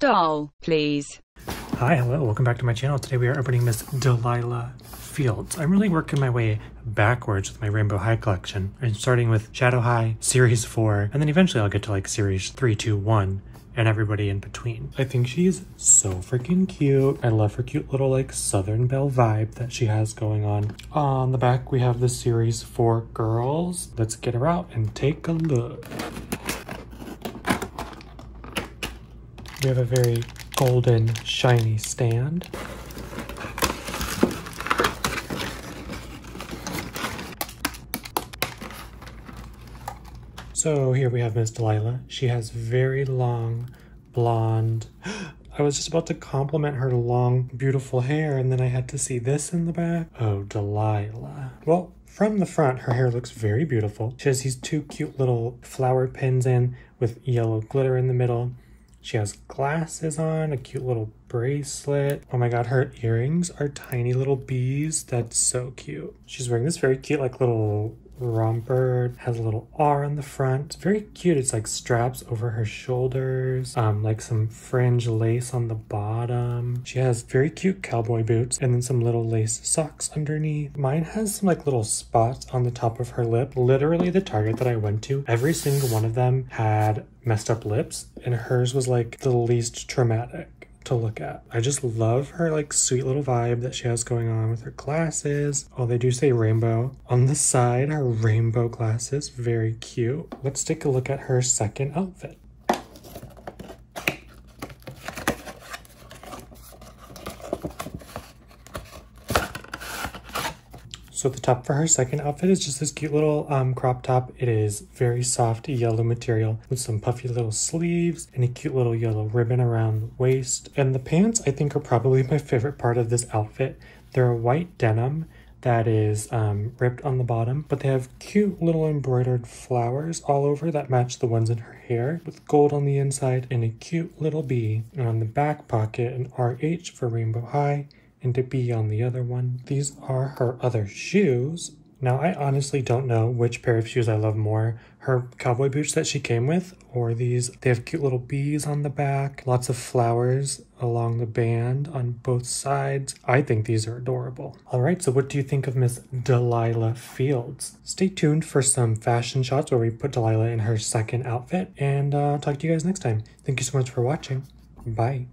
Doll, please. Hi, hello, welcome back to my channel. Today we are opening Miss Delilah Fields. I'm really working my way backwards with my Rainbow High collection. I'm starting with Shadow High, Series 4, and then eventually I'll get to like Series 3, 2, 1, and everybody in between. I think she's so freaking cute. I love her cute little like Southern Belle vibe that she has going on. On the back we have the Series 4 girls. Let's get her out and take a look. We have a very golden, shiny stand. So here we have Miss Delilah. She has very long, blonde... I was just about to compliment her long, beautiful hair, and then I had to see this in the back. Oh, Delilah. Well, from the front, her hair looks very beautiful. She has these two cute little flower pins in with yellow glitter in the middle. She has glasses on, a cute little bracelet. Oh my god, her earrings are tiny little bees. That's so cute. She's wearing this very cute like little romper. Has a little R on the front. It's very cute. It's like straps over her shoulders, like some fringe lace on the bottom. She has very cute cowboy boots and then some little lace socks underneath. Mine has some like little spots on the top of her lip. Literally the Target that I went to, every single one of them had messed up lips and hers was like the least traumatic to look at. I just love her like sweet little vibe that she has going on with her glasses. Oh, they do say rainbow on the side. Her rainbow glasses, very cute. Let's take a look at her second outfit. So the top for her second outfit is just this cute little crop top. It is very soft yellow material with some puffy little sleeves and a cute little yellow ribbon around the waist. And the pants I think are probably my favorite part of this outfit. They're a white denim that is ripped on the bottom, but they have cute little embroidered flowers all over that match the ones in her hair with gold on the inside and a cute little bee. And on the back pocket, an RH for Rainbow High and a bee on the other one. These are her other shoes. Now, I honestly don't know which pair of shoes I love more, her cowboy boots that she came with or these. They have cute little bees on the back, lots of flowers along the band on both sides. I think these are adorable. All right, so what do you think of Miss Delilah Fields? Stay tuned for some fashion shots where we put Delilah in her second outfit, and talk to you guys next time. Thank you so much for watching. Bye.